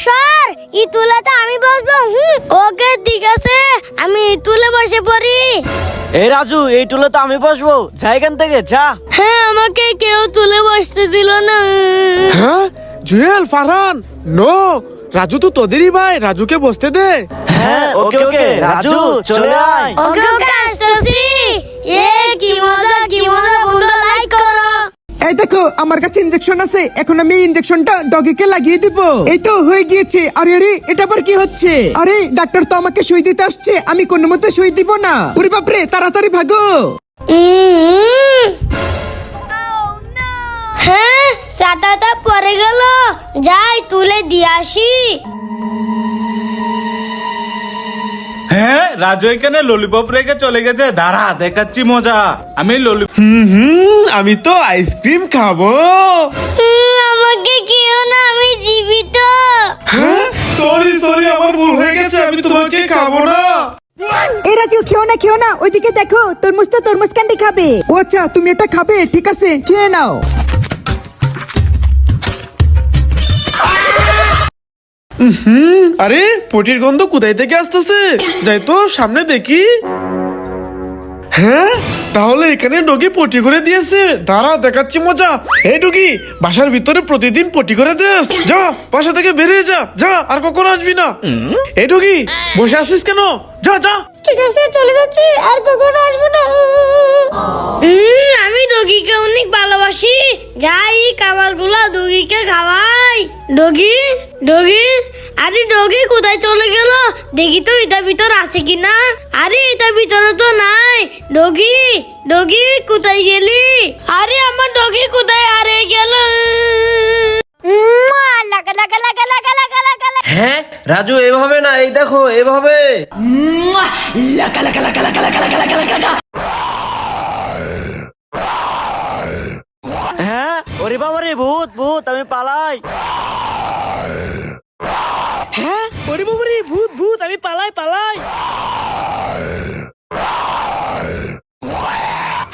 সর, তুলে তো আমি বসবো। ওকে ঠিক আছে, আমি তুলে বসে পড়ি। এই রাজু, এই টুলে তো আমি বসবো, যা এখান থেকে যা। হ্যাঁ, আমাকে কেউ তুলে বসতে দিল না। হ্যাঁ জুয়েল, ফারহান, নো, রাজু তো তোদেরই ভাই, রাজুকে বসতে দে। হ্যাঁ ওকে ওকে রাজু চলে আয়। ওকে ওকে আসতেছি। কি মজা কি মজা, বন্ধু লাইক করো। এই দেখো, আমার কাছে ইনজেকশন আছে, এখন আমি ইনজেকশনটা ডগিকে লাগিয়ে দিব। এই তো হয়ে গিয়েছে। আরে আরে, এটা আবার কি হচ্ছে? আরে ডাক্তার তো আমাকে সই দিতে আসছে, আমি কোনো মতে সই দিব না। ওরে বাপরে, তাড়াতাড়ি ভাগো। হ্যাঁ, ছাতাটা পড়ে গেল, যাই তুলে দিয়ে আসি। হ্যাঁ রাজু এখানে ললিপপ রেখে চলে গেছে, দাঁড়া দেখাচ্ছি মজা। আমি আমি তো আইসক্রিম খাবো। আমাকে কেউ না, আমি জীবিত। সরি সরি, আমার ভুল হয়ে গেছে, আমি তোমাকে খাবো না। এই রাজু, খেও না, ওইদিকে দেখো, তরমুজ তো তরমুজ ক্যান্ডি খাবে। ও আচ্ছা, তুমি এটা খাবে, ঠিক আছে, খেয়ে নাও। আরে পটির গন্ধ কোথায় থেকে আসতেছে? যাই তো সামনে দেখি। হ্যাঁ, তাহলে এখানে ডগি পটি করে দিয়েছে, দাঁড়া দেখাচ্ছি মজা। এই ডগি, বাসার ভিতরে প্রতিদিন পটি করে দিস, যা বাসা থেকে বেরিয়ে যা, যা আর কখনো আসবি না। এই ডগি, বসে আছিস কেন? যা যা। ঠিক আছে, চলে যাচ্ছি, আর কখনো আসবো না। আমি ডগিকে অনেক ভালোবাসি, যাই খাবার গুলা ডগিকে খাওয়াই। ডগি ডগি, আরে ডগি কোথায় চলে গেল? দেখি তো এটার ভিতর আছে কিনা। আরে এটার ভিতরে তো নাই। ডগি ডগি, কোথায় গেলি? আরে আমার ডগি কোথায় হারিয়ে গেল? লাগা লাগা লাগা লাগা লাগা লাগা। হ্যাঁ রাজু, এভাবে না, এই দেখো এভাবে। হ্যাঁ, ওরে বাবা রে, ভূত ভূত, আমি পালাই। হ্যাঁ, ওরে বাবা রে, ভূত ভূত, আমি পালাই পালাই।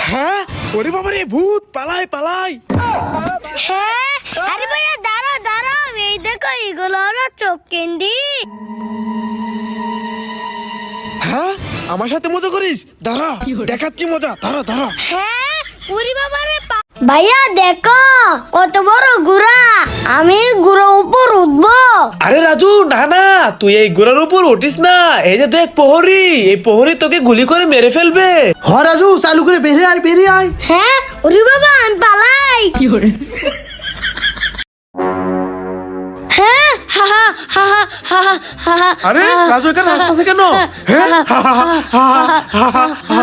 হ্যাঁ, ওরে বাবা রে, ভূত, পালাই পালাই। হ্যাঁ, আরে ভাইয়া দাঁড়াও দাঁড়াও, এই দেখো এগুলো হলো চোখ ক্যান্ডি। হ্যাঁ, আমার সাথে মজা করিস? দাঁড়া দেখাচ্ছি মজা, দাঁড়া দাঁড়া। হ্যাঁ, ওরে বাবা রে, ভাইয়া দেখো কত বড় গুড়া, আমি গুড়ার উপর উঠবো। আরে রাজু, না না, তুই এই ঘোড়ার উপর উঠিস না। এই যে দেখ প্রহরী, এই প্রহরী তোকে গুলি করে মেরে ফেলবে। হ রাজু, চালু করে বেরিয়ে আয়, বেরিয়ে আয়। হ্যাঁ, ওরে বাবা, আমি পালাই। হ্যাঁ, হা হা হা হা হা হা। আরে রাজু এখানে হাসতেছে কেন?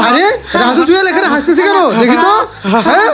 আরে রাজু, জুয়েল এখানে হাসতেছে কেন? দেখি তো। হ্যাঁ,